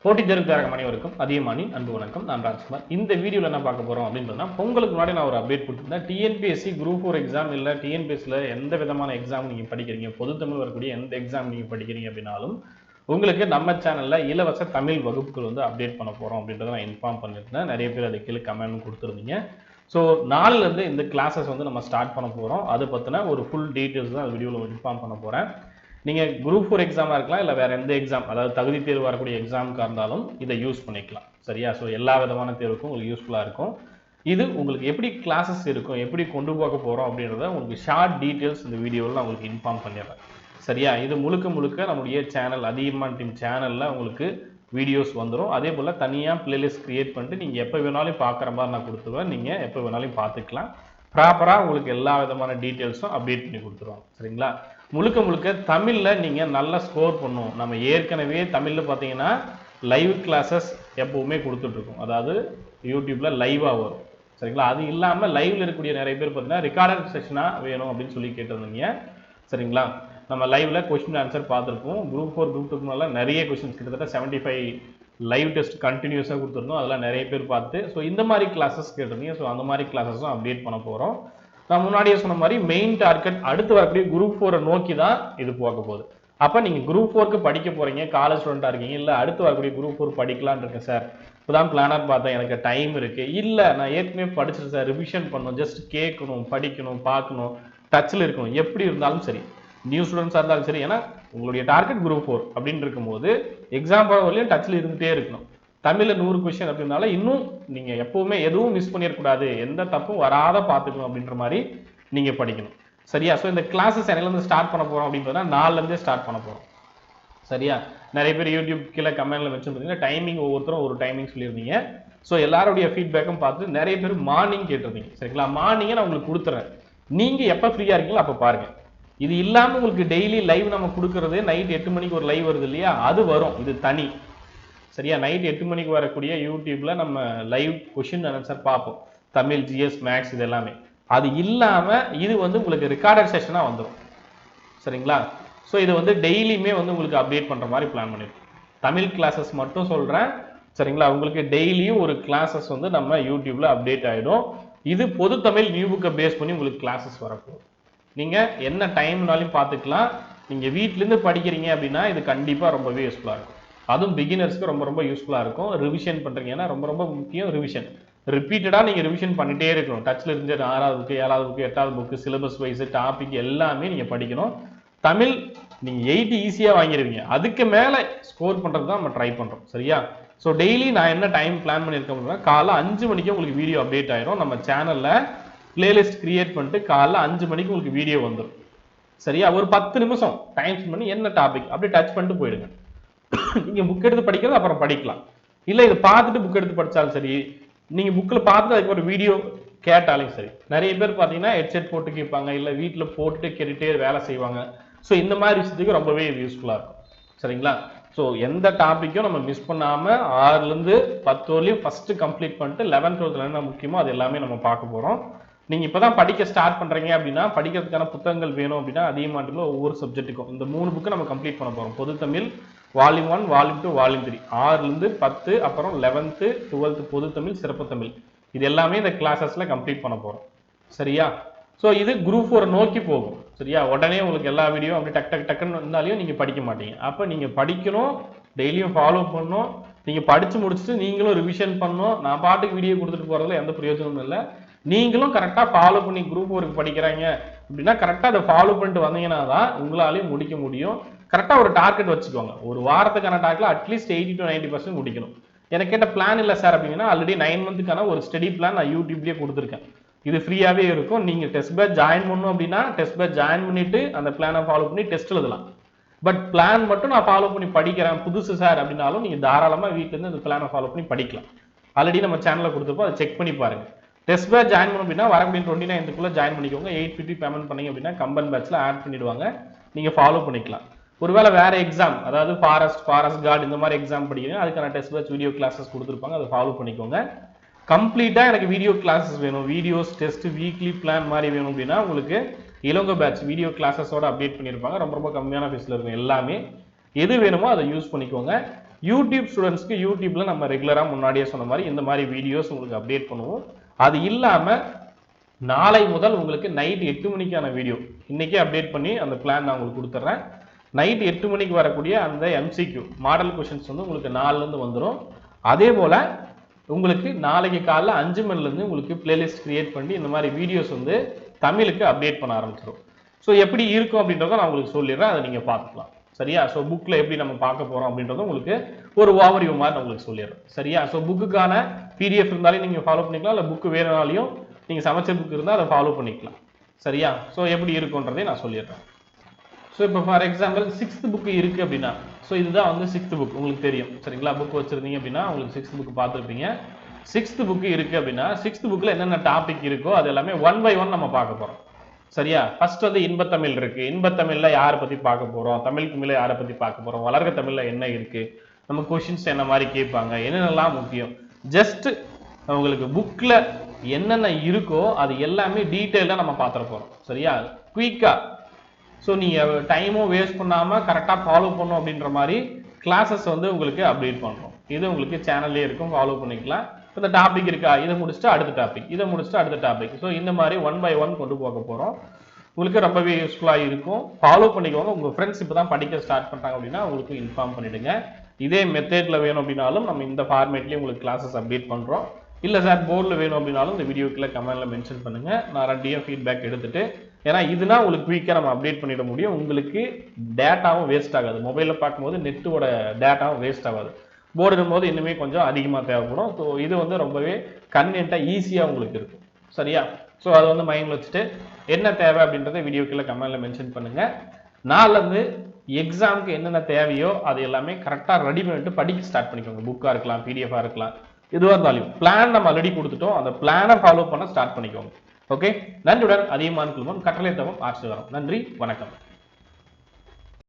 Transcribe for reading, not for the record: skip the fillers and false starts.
போட்டி தேர்வுக்காரங்க அனைவருக்கும் அதியமானின் அன்பு வணக்கம். நான் ராஜ்குமார். இந்த வீடியோவில் என்ன பார்க்க போகிறோம் அப்படின்றதுனா, பொங்கலுக்கு முன்னாடி நான் ஒரு அப்டேட் கொடுத்துருந்தேன். டிஎன்பிஎஸ்சி குரூப் 4 எக்ஸாம் இல்லை டிஎன்பிஎஸ்சியில் எந்த விதமான எக்ஸாம் நீங்கள் படிக்கிறீங்க, பொது தமிழ் வரக்கூடிய எந்த எக்ஸாம் நீங்கள் படிக்கிறீங்க அப்படின்னாலும் உங்களுக்கு நம்ம சேனலில் இலவச தமிழ் வகுப்புகள் வந்து அப்டேட் பண்ண போகிறோம் அப்படின்றத நான் இன்ஃபார்ம் பண்ணியிருந்தேன். நிறைய பேர் அது கீழே கமெண்ட் கொடுத்துருந்தீங்க. ஸோ நாளிலேருந்து இந்த கிளாஸஸ் வந்து நம்ம ஸ்டார்ட் பண்ண போகிறோம். அதை பற்றின ஒரு ஃபுல் டீட்டெயில்ஸ் தான் வீடியோவில் இன்ஃபார்ம் பண்ண போகிறேன். நீங்கள் குரூப் 4 எக்ஸாமாக இருக்கலாம், இல்லை வேறு எந்த எக்ஸாம், அதாவது தகுதி தேர்வு வரக்கூடிய எக்ஸாமுக்காக இருந்தாலும் இதை யூஸ் பண்ணிக்கலாம். சரியா? ஸோ எல்லா விதமான தேர்வுக்கும் உங்களுக்கு யூஸ்ஃபுல்லாக இருக்கும். இது உங்களுக்கு எப்படி கிளாஸஸ் இருக்கும், எப்படி கொண்டு போக போகிறோம் அப்படின்றத உங்களுக்கு ஷார்ட் டீட்டெயில்ஸ் இந்த வீடியோவில் நான் உங்களுக்கு இன்ஃபார்ம் பண்ணிடுறேன். சரியா? இது முழுக்க நம்முடைய சேனல் அதியமான் டீம் சேனலில் உங்களுக்கு வீடியோஸ் வந்துடும். அதே போல் தனியாக பிளேலிஸ்ட் க்ரியேட் பண்ணிட்டு நீங்கள் எப்போ வேணாலும் பார்க்குற மாதிரி நான் கொடுத்துருவேன். நீங்கள் எப்போ வேணாலும் பார்த்துக்கலாம். ப்ராப்பராக உங்களுக்கு எல்லா விதமான டீட்டெயில்ஸும் அப்டேட் பண்ணி கொடுத்துருவாங்க. சரிங்களா? முழுக்க தமிழில் நீங்கள் நல்லா ஸ்கோர் பண்ணணும். நம்ம ஏற்கனவே தமிழில் பார்த்தீங்கன்னா லைவ் கிளாஸஸ் எப்போவுமே கொடுத்துட்ருக்கோம். அதாவது யூடியூப்பில் லைவாக வரும். சரிங்களா? அது இல்லாமல் லைவில் இருக்கக்கூடிய நிறைய பேர் பார்த்தீங்கன்னா ரெக்கார்டட் செஷனாக வேணும் அப்படின்னு சொல்லி கேட்டிருந்தீங்க. சரிங்களா? நம்ம லைவில் கொஸ்டின் ஆன்சர் பார்த்துருப்போம். குரூப் 4 குரூப் 2 நிறைய கொஸ்டின்ஸ் கிட்டத்தட்ட 75 லைவ் டெஸ்ட் கண்டினியூஸாக கொடுத்துருந்தோம். அதெல்லாம் நிறைய பேர் பார்த்து ஸோ இந்த மாதிரி கிளாஸஸ் கேட்டிருந்தீங்க. ஸோ அந்த மாதிரி கிளாஸஸும் அப்டேட் பண்ண போகிறோம். நான் முன்னாடியே சொன்ன மாதிரி மெயின் டார்கெட் அடுத்து வரக்கூடிய குரூப் 4 நோக்கி தான் இது போக போகுது. அப்போ நீங்கள் குரூப் 4க்கு படிக்க போகிறீங்க, காலேஜ் ஸ்டூடெண்ட்டாக இருக்கீங்க, இல்லை அடுத்து வரக்கூடிய குரூப் 4 படிக்கலான்னு இருக்கேன் சார், இப்போ தான் பிளானாக பார்த்தேன், எனக்கு டைம் இருக்குது, இல்லை நான் ஏற்கனவே படிச்சிருக்கேன் சார், ரிவிஷன் பண்ணணும், ஜஸ்ட் கேட்கணும், படிக்கணும், பார்க்கணும், டச்சில் இருக்கணும், எப்படி இருந்தாலும் சரி, நியூ ஸ்டூடெண்ட்ஸாக இருந்தாலும் சரி, ஏன்னா உங்களுடைய டார்கெட் குரூப் 4 அப்படின்னு இருக்கும்போது எக்ஸாம் வரலையும் டச்சில் இருந்துகிட்டே இருக்கணும். தமிழில் 100 கொஸ்டின் அப்படின்னால இன்னும் நீங்கள் எப்போவுமே எதுவும் மிஸ் பண்ணிடக்கூடாது, எந்த தப்பும் வராத பார்த்துக்கணும் அப்படின்ற மாதிரி நீங்கள் படிக்கணும். சரியா? ஸோ இந்த கிளாஸஸ் என்னையிலேருந்து ஸ்டார்ட் பண்ண போகிறோம் அப்படின்றத நாலுலேருந்தே ஸ்டார்ட் பண்ண போகிறோம். சரியா? நிறைய பேர் யூடியூப் கீழே கமெண்ட்ல வச்சுருந்தீங்க, டைமிங் ஒவ்வொருத்தரும் ஒரு டைமிங் சொல்லியிருந்தீங்க. ஸோ எல்லாருடைய ஃபீட்பேக்கும் பார்த்து நிறைய பேர் மார்னிங் கேட்டிருந்தீங்க. சரிங்களா? மார்னிங்கை நான் உங்களுக்கு கொடுத்துறேன். நீங்கள் எப்போ ஃப்ரீயாக இருக்கீங்களோ அப்போ பாருங்கள். இது இல்லாமல் உங்களுக்கு டெய்லி லைவ் நம்ம கொடுக்குறது நைட் 8 மணிக்கு ஒரு லைவ் வருது இல்லையா, அது வரும். இது தனி. சரியா? நைட் 8 மணிக்கு வரக்கூடிய யூடியூப்ல நம்ம லைவ் கொஸ்டின் ஆன்சர் பார்ப்போம். தமிழ், ஜிஎஸ், மேக்ஸ் இது எல்லாமே. அது இல்லாமல் இது வந்து உங்களுக்கு ரெக்கார்டட் செஷனாக வந்துடும். சரிங்களா? ஸோ இது வந்து டெய்லியுமே வந்து உங்களுக்கு அப்டேட் பண்ணுற மாதிரி பிளான் பண்ணியிருக்கோம். தமிழ் கிளாஸஸ் மட்டும் சொல்கிறேன். சரிங்களா? உங்களுக்கு டெய்லியும் ஒரு கிளாஸஸ் வந்து நம்ம யூடியூப்ல அப்டேட் ஆகிடும். இது பொது தமிழ் நியூ புக்கை பேஸ் பண்ணி உங்களுக்கு கிளாஸஸ் வரப்போகுது. நீங்கள் என்ன டைம்னாலும் பார்த்துக்கலாம். நீங்கள் வீட்டிலேருந்து படிக்கிறீங்க அப்படின்னா இது கண்டிப்பாக ரொம்பவே யூஸ்ஃபுல்லாக இருக்கும். அதுவும் பிகினர்ஸ்க்கு ரொம்ப யூஸ்ஃபுல்லாக இருக்கும். ரிவிஷன் பண்ணுறீங்கன்னா ரொம்ப முக்கியம் ரிவிஷன். ரிப்பீட்டடாக நீங்கள் ரிவிஷன் பண்ணிகிட்டே இருக்கணும். டச்சில் இருந்து 6வது புக்கு, 7வது புக்கு, 8வது புக்கு, சிலபஸ் வைஸ் டாபிக் எல்லாமே நீங்கள் படிக்கணும். தமிழ் நீங்கள் 8 ஈஸியாக வாங்கிடுவீங்க. அதுக்கு மேலே ஸ்கோர் பண்ணுறது தான் நம்ம ட்ரை பண்ணுறோம். சரியா? ஸோ டெய்லி நான் என்ன டைம் பிளான் பண்ணியிருக்கேன் அப்படின்னா, காலைல 5 மணிக்கு உங்களுக்கு வீடியோ அப்டேட் ஆயிடும். நம்ம சேனலில் பிளேலிஸ்ட் கிரியேட் பண்ணிட்டு காலைல 5 மணிக்கு உங்களுக்கு வீடியோ வந்துடும். சரியா? ஒரு 10 நிமிஷம் டைம் ஸ்பெண்ட் பண்ணி என்ன டாபிக் அப்படியே டச் பண்ணிட்டு போயிடுங்க. நீங்க புக் எடுத்து படிக்கிறது அப்புறம் படிக்கலாம், இல்லை இதை பார்த்துட்டு புக் எடுத்து படித்தாலும் சரி, நீங்க புக்கில் பார்த்துட்டு அதுக்கு ஒரு வீடியோ கேட்டாலும் சரி. நிறைய பேர் பார்த்தீங்கன்னா ஹெட்செட் போட்டு கேட்பாங்க, இல்லை வீட்டில் போட்டுட்டு கேட்டுகிட்டே வேலை செய்வாங்க. ஸோ இந்த மாதிரி விஷயத்துக்கு ரொம்பவே யூஸ்ஃபுல்லாக இருக்கும். சரிங்களா? ஸோ எந்த டாப்பிக்கும் நம்ம மிஸ் பண்ணாமல் 6லேருந்து 10 வரலையும் ஃபஸ்ட்டு கம்ப்ளீட் பண்ணிட்டு 11th 12th என்ன முக்கியமோ அது எல்லாமே நம்ம பார்க்க போகிறோம். நீங்கள் இப்போ தான் படிக்க ஸ்டார்ட் பண்ணுறீங்க அப்படின்னா, படிக்கிறதுக்கான புத்தகங்கள் வேணும் அப்படின்னா அதிகமாக ஒவ்வொரு சப்ஜெக்ட்டுக்கும் இந்த 3 புக்கு நம்ம கம்ப்ளீட் பண்ண போகிறோம். பொது தமிழ் வால்யூம் 1, வால்யூம் 2, வால்யூம் 3, 6லேருந்து 10, அப்புறம் 11th 12th பொது தமிழ், சிறப்பு தமிழ், இது எல்லாமே இந்த கிளாஸஸில் கம்ப்ளீட் பண்ண போகிறோம். சரியா? ஸோ இது குரூப் 4 நோக்கி போகும். சரியா? உடனே உங்களுக்கு எல்லா வீடியோ அப்படி டக்குன்னு இருந்தாலையும் நீங்கள் படிக்க மாட்டீங்க. அப்போ நீங்கள் படிக்கணும், டெய்லியும் ஃபாலோ பண்ணணும். நீங்கள் படித்து முடிச்சுட்டு நீங்களும் ரிவிஷன் பண்ணணும். நான் பாட்டுக்கு வீடியோ கொடுத்துட்டு போகிறதுல எந்த பிரயோஜனமும் இல்லை. நீங்களும் கரெக்டாக ஃபாலோ பண்ணி குரூப் 4க்கு படிக்கிறாங்க அப்படின்னா கரெக்டாக அதை ஃபாலோ பண்ணிட்டு வந்தீங்கன்னா தான் உங்களாலையும் முடிக்க முடியும். கரெக்டாக ஒரு டார்கெட் வச்சுக்கோங்க. ஒரு வாரத்துக்கான டார்கெட்டில் அட்லீஸ்ட் 80 to 90% முடிக்கணும். எனக்கு கேட்ட பிளான் இல்லை சார் அப்படின்னா, ஆல்ரெடி 9 மந்த்துக்கான ஒரு ஸ்டடி பிளான் நான் யூடியூப்லேயே கொடுத்துருக்கேன். இது ஃப்ரீயாகவே இருக்கும். நீங்கள் டெஸ்ட் பேட்ச் ஜாயின் பண்ணணும் அப்படின்னா டெஸ்ட் பேட்ச் ஜாயின் பண்ணிட்டு அந்த பிளானை ஃபாலோ பண்ணி டெஸ்ட் எழுதலாம். பட் பிளான் மட்டும் நான் ஃபாலோ பண்ணி படிக்கிறேன் புதுசு சார் அப்படின்னாலும் நீங்கள் தாராளமாக வீட்டிலேருந்து அந்த பிளானை ஃபாலோ பண்ணி படிக்கலாம். ஆல்ரெடி நம்ம சேனலில் கொடுத்துருப்போம், அதை செக் பண்ணி பாருங்கள். டெஸ்ட் பேட்ச் ஜாயின் பண்ணணும் அப்படின்னா வரக்கூடிய 29th ஜாயின் பண்ணிக்கோங்க. 850 பேமெண்ட் பண்ணீங்க அப்படின்னா கம்பன் பேட்சில் ஆட் பண்ணிடுவாங்க. நீங்கள் ஃபாலோ பண்ணிக்கலாம். ஒருவேளை வேறு எக்ஸாம், அதாவது ஃபாரஸ்ட் கார்டு இந்த மாதிரி எக்ஸாம் படிக்கிறீங்க, அதுக்கான டெஸ்ட் பேட்ச் வீடியோ கிளாஸஸ் கொடுத்துருப்பாங்க, அதை ஃபாலோ பண்ணிக்கோங்க. கம்ப்ளீட்டாக எனக்கு வீடியோ கிளாஸஸ் வேணும், வீடியோஸ் டெஸ்ட் வீக்லி பிளான் மாதிரி வேணும் அப்படின்னா உங்களுக்கு இலவச பேட்ச் வீடியோ கிளாஸஸோட அப்டேட் பண்ணியிருப்பாங்க. ரொம்ப கம்மியான ஃபீஸில் இருக்கும் எல்லாமே. எது வேணுமோ அதை யூஸ் பண்ணிக்கோங்க. யூடியூப் ஸ்டூடெண்ட்ஸ்க்கு யூடியூப்ல நம்ம ரெகுலரா முன்னாடியே சொன்ன மாதிரி இந்த மாதிரி வீடியோஸ் உங்களுக்கு அப்டேட் பண்ணுவோம். அது இல்லாம நாளை முதல் உங்களுக்கு நைட் 8 மணிக்கான வீடியோ இன்னைக்கே அப்டேட் பண்ணி அந்த பிளான் நான் உங்களுக்கு கொடுத்துறேன். நைட் 8 மணிக்கு வரக்கூடிய அந்த MCQ மாடல் क्वेश्चंस வந்து உங்களுக்கு 4ல இருந்து வந்துரும். அதே போல உங்களுக்கு நாளைக்கு காலைல 5 மணில இருந்து உங்களுக்கு பிளேலிஸ்ட் கிரியேட் பண்ணி இந்த மாதிரி வீடியோஸ் வந்து தமிழுக்கு அப்டேட் பண்ண ஆரம்பிச்சிரும். சோ எப்படி இருக்கும் அப்படின்றத நான் உங்களுக்கு சொல்லிறேன். அதை நீங்க பார்த்துக்கலாம். சரியா? சோ புக்ல எப்படி நம்ம பார்க்க போறோம் அப்படின்றத உங்களுக்கு ஒரு ஓவர்வியூ மாதிரி நான் உங்களுக்கு சொல்லிறேன். சரியா? சோ புக்குக்கான PDF இருந்தாலும் நீங்க ஃபாலோ பண்ணிக்கலாம். இல்ல புக் வேணும்னாலும் நீங்க சமச்ச புக் இருந்தா அதை ஃபாலோ பண்ணிக்கலாம். சரியா? சோ எப்படி இருக்கும்ன்றதை நான் சொல்லிறேன். சோ இப்போ ஃபார் எக்ஸாம்பிள் 6th புக் இருக்கு அப்படினா சோ இதுதான் வந்து 6th புக் உங்களுக்கு தெரியும். சரிங்களா? புக் வச்சிருந்தீங்க அப்படினா உங்களுக்கு 6th புக் பார்த்திருப்பீங்க. 6th புக் இருக்கு அப்படினா 6th புக்ல என்னென்ன டாபிக் இருக்கோ அது எல்லாமே 1 by 1 நம்ம பார்க்க போறோம். சரியா? ஃபர்ஸ்ட் வந்து இன்பத்தமிழ் இருக்கு. இன்பத்தமிழ்ல யாரை பத்தி பார்க்க போறோம்? தமிழ் குமிழ்ல யாரை பத்தி பார்க்க போறோம்? வளர்க தமிழ்ல என்ன இருக்கு? நம்ம क्वेश्चंस என்ன மாதிரி கேட்பாங்க? என்னென்னலாம் முக்கியம்? ஜஸ்ட் உங்களுக்கு புக்ல என்னென்ன இருக்கோ அது எல்லாமே டீடைலா நம்ம பார்த்துற போறோம். சரியா? குயிக்கா சோ நீங்க டைமும் வேஸ்ட் பண்ணாம கரெக்ட்டா ஃபாலோ பண்ணனும் அப்படின்ற மாதிரி கிளாसेस வந்து உங்களுக்கு அப்டேட் பண்றோம். இது உங்களுக்கு சேனல்லே இருக்கும் ஃபாலோ பண்ணிக்கலாம். இந்த டாபிக் இருக்கா இத முடிச்சிட்டு அடுத்த டாபிக் இத முடிச்சிட்டு அடுத்த டாபிக் சோ இந்த மாதிரி 1 by 1 கொண்டு போக போறோம். உங்களுக்கு ரொம்பவே யூஸ்ஃபுல்லா இருக்கும். ஃபாலோ பண்ணிக்கோங்க. உங்க फ्रेंड्स இப்பதான் படிக்க ஸ்டார்ட் பண்றாங்க அப்படினா உங்களுக்கு இன்ஃபார்ம் பண்ணிடுங்க. இதே மெத்தட்ல வேணும் அப்படினாலும் நம்ம இந்த ஃபார்மட்லயே உங்களுக்கு கிளாसेस அப்டேட் பண்றோம். இல்ல சார் போர்ட்ல வேணும் அப்படினாலும் இந்த வீடியோக்குள்ள கமெண்ட்ல மென்ஷன் பண்ணுங்க. நான் ரெடியா ஃபீட்பேக் எடுத்துட்டு ஏனா இதுனா உங்களுக்கு குயிக்கா நம்ம அப்டேட் பண்ணிட முடியும். உங்களுக்கு டேட்டாவும் வேஸ்ட் ஆகாது. மொபைல்ல பாக்கும்போது நெட்டோட டேட்டாவும் வேஸ்ட் ஆகாது. போர்டுனும்போது இன்னுமே கொஞ்சம் அதிகமா தேவைப்படும். சோ இது வந்து ரொம்பவே கன்வீனியன்ட்டா ஈஸியா உங்களுக்கு இருக்கும். சரியா? சோ அத வந்து மைண்ட்ல வச்சிட்டு என்ன தேவை அப்படின்றதை வீடியோக்குள்ள கமெண்ட்ல மென்ஷன் பண்ணுங்க. நாளைல இருந்து எக்ஸாம்க்கு என்னென்ன தேவையோ அது எல்லாமே கரெக்ட்டா ரெடி பண்ணிட்டு படிக்க ஸ்டார்ட் பண்ணிக்கோங்க. புக்கா இருக்கலாம், PDF-ஆ இருக்கலாம். இதுவா இருந்தாலும் பிளான் நம்ம ஆல்ரெடி கொடுத்துட்டோம். அந்த பிளானை ஃபாலோ பண்ண ஸ்டார்ட் பண்ணிக்கோங்க. ஓகே? நன்றியுடன் அதியமான் குழுமம் கட்டளை தவம் ஆசிர்வாதம். நன்றி, வணக்கம்.